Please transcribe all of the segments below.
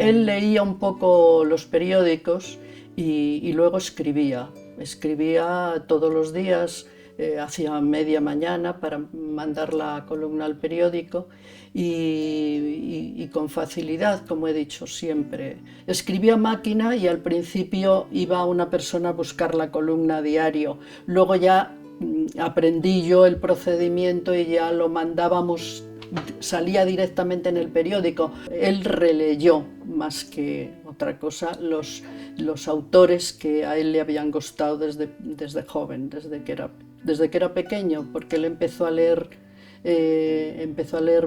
Él leía un poco los periódicos y luego escribía. Escribía todos los días, hacía media mañana para mandar la columna al periódico y con facilidad, como he dicho siempre. Escribía a máquina y al principio iba una persona a buscar la columna a diario. Luego ya aprendí yo el procedimiento y ya lo mandábamos, salía directamente en el periódico. Él releyó, más que otra cosa, los autores que a él le habían gustado desde joven, desde que era pequeño, porque él empezó a leer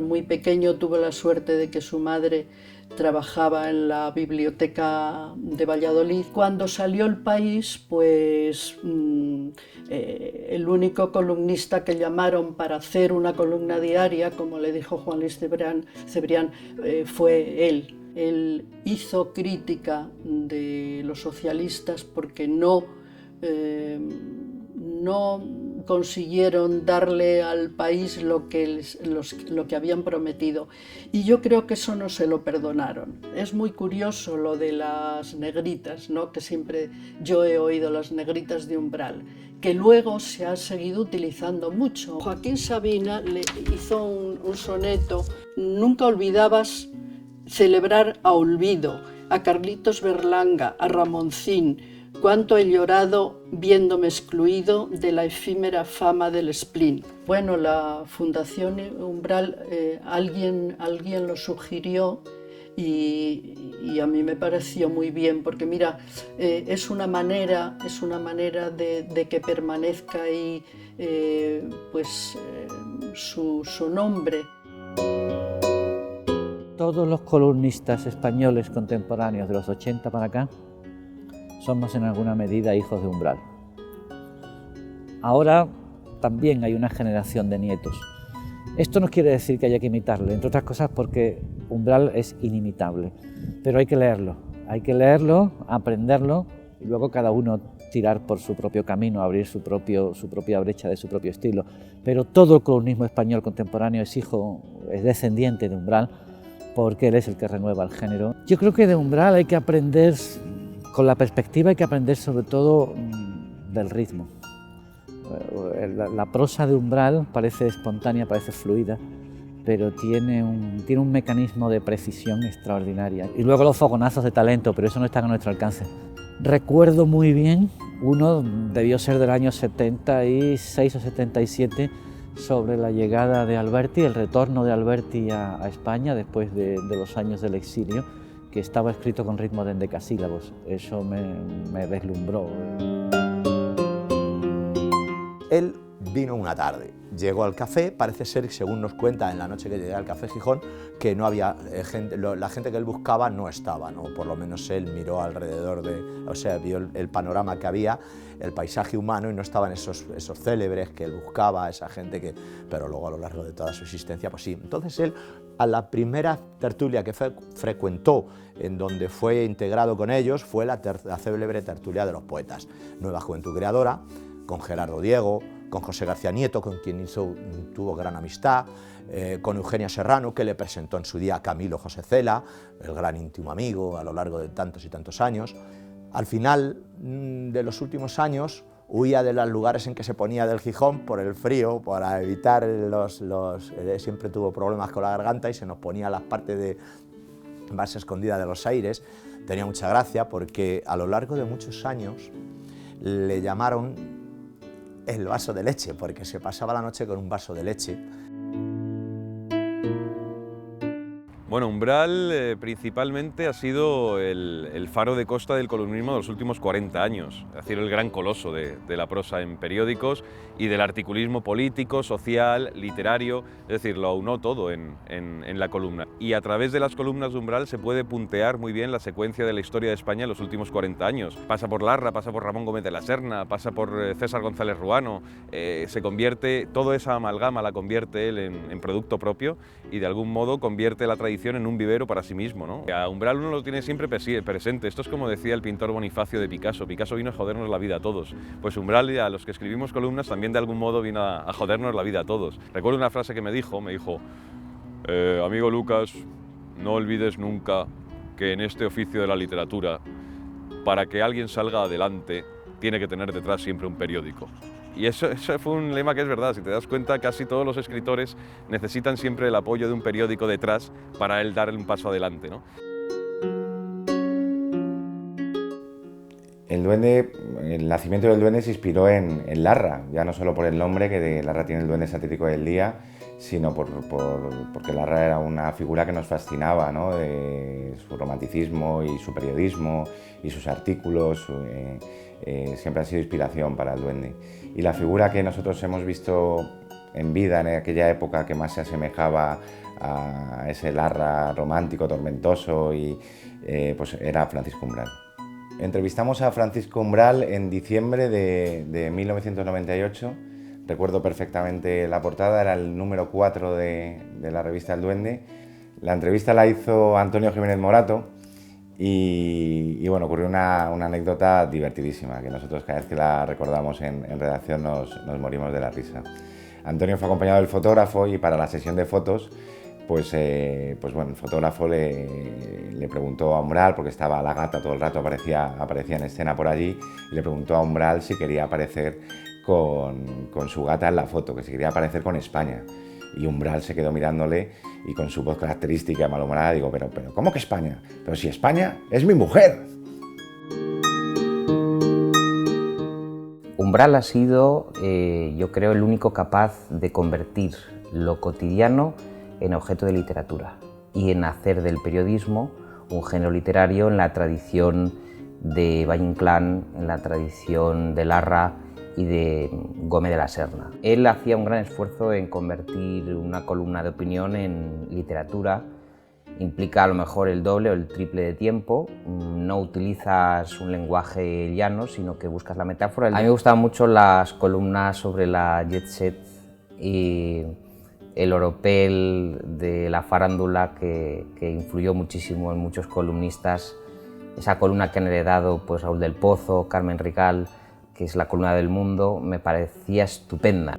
muy pequeño. Tuvo la suerte de que su madre trabajaba en la biblioteca de Valladolid. Cuando salió El País, pues el único columnista que llamaron para hacer una columna diaria, como le dijo Juan Luis Cebrián, fue él. Él hizo crítica de los socialistas porque no consiguieron darle al país lo que habían prometido, y yo creo que eso no se lo perdonaron. Es muy curioso lo de las negritas, ¿no? Que siempre yo he oído, las negritas de umbral, que luego se ha seguido utilizando mucho. Joaquín Sabina le hizo un soneto: nunca olvidabas celebrar a Olvido, a Carlitos Berlanga, a Ramoncín. Cuánto he llorado viéndome excluido de la efímera fama del spleen. Bueno, la Fundación Umbral, alguien lo sugirió y a mí me pareció muy bien, porque mira, es una manera de que permanezca ahí su nombre. Todos los columnistas españoles contemporáneos de los 80 para acá somos en alguna medida hijos de Umbral. Ahora también hay una generación de nietos. Esto no quiere decir que haya que imitarle, entre otras cosas porque Umbral es inimitable, pero hay que leerlo, aprenderlo y luego cada uno tirar por su propio camino, abrir su propia brecha de su propio estilo. Pero todo el columnismo español contemporáneo es descendiente de Umbral, porque él es el que renueva el género. Yo creo que de Umbral hay que aprender, con la perspectiva hay que aprender sobre todo del ritmo. La prosa de Umbral parece espontánea, parece fluida, pero tiene un mecanismo de precisión extraordinaria. Y luego los fogonazos de talento, pero eso no está a nuestro alcance. Recuerdo muy bien, uno debió ser del año 76 o 77, sobre la llegada de Alberti, el retorno de Alberti a España después de los años del exilio, que estaba escrito con ritmo de endecasílabos. Eso me deslumbró. Él vino una tarde, llegó al café, parece ser, según nos cuenta en la noche que llegué al Café Gijón, que no había gente, la gente que él buscaba no estaba, ¿no? Por lo menos él miró alrededor vio el panorama que había, el paisaje humano, y no estaban esos célebres que él buscaba, esa gente pero luego a lo largo de toda su existencia, pues sí. Entonces él, a la primera tertulia que frecuentó, en donde fue integrado con ellos, fue la célebre tertulia de los poetas, Nueva Juventud Creadora, con Gerardo Diego, con José García Nieto, con quien tuvo gran amistad, con Eugenia Serrano, que le presentó en su día a Camilo José Cela, el gran íntimo amigo a lo largo de tantos y tantos años. Al final de los últimos años huía de los lugares en que se ponía del Gijón por el frío, para evitar siempre tuvo problemas con la garganta y se nos ponía las partes de base escondida de los aires. Tenía mucha gracia porque a lo largo de muchos años le llamaron el vaso de leche, porque se pasaba la noche con un vaso de leche. Bueno, Umbral principalmente ha sido el faro de costa del columnismo de los últimos 40 años, es decir, el gran coloso de la prosa en periódicos y del articulismo político, social, literario, es decir, lo aunó todo en la columna. Y a través de las columnas de Umbral se puede puntear muy bien la secuencia de la historia de España en los últimos 40 años. Pasa por Larra, pasa por Ramón Gómez de la Serna, pasa por César González Ruano, toda esa amalgama la convierte él en producto propio y de algún modo convierte la tradición en un vivero para sí mismo, ¿no? A Umbral uno lo tiene siempre presente. Esto es como decía el pintor Bonifacio de Picasso. Picasso vino a jodernos la vida a todos. Pues Umbral, a los que escribimos columnas, también de algún modo vino a jodernos la vida a todos. Recuerdo una frase que me dijo, amigo Lucas, no olvides nunca que en este oficio de la literatura, para que alguien salga adelante, tiene que tener detrás siempre un periódico. Y eso fue un lema que es verdad. Si te das cuenta, casi todos los escritores necesitan siempre el apoyo de un periódico detrás para él dar un paso adelante, ¿no? El nacimiento del duende se inspiró en Larra, ya no solo por el nombre, que Larra tiene el duende satírico del día, sino porque Larra era una figura que nos fascinaba, ¿no? Su romanticismo y su periodismo y sus artículos siempre han sido inspiración para el duende. Y la figura que nosotros hemos visto en vida en aquella época que más se asemejaba a ese Larra romántico, tormentoso, pues era Francisco Umbral. Entrevistamos a Francisco Umbral en diciembre de 1998. Recuerdo perfectamente la portada, era el número 4 de la revista El Duende. La entrevista la hizo Antonio Jiménez Morato y bueno, ocurrió una anécdota divertidísima, que nosotros cada vez que la recordamos en redacción nos morimos de la risa. Antonio fue acompañado del fotógrafo y para la sesión de fotos, pues bueno, el fotógrafo le preguntó a Umbral, porque estaba la gata todo el rato, aparecía en escena por allí, y le preguntó a Umbral si quería aparecer con su gata en la foto, que si quería aparecer con España. Y Umbral se quedó mirándole y con su voz característica malhumorada digo, pero ¿cómo que España? Pero si España es mi mujer. Umbral ha sido, yo creo, el único capaz de convertir lo cotidiano en objeto de literatura y en hacer del periodismo un género literario en la tradición de Valle Inclán, en la tradición de Larra y de Gómez de la Serna. Él hacía un gran esfuerzo en convertir una columna de opinión en literatura. Implica a lo mejor el doble o el triple de tiempo, no utilizas un lenguaje llano, sino que buscas la metáfora. A mí me gustaban mucho las columnas sobre la jet set y el oropel de la farándula que influyó muchísimo en muchos columnistas. Esa columna que han heredado pues Raúl del Pozo, Carmen Rical, que es la columna del Mundo, me parecía estupenda.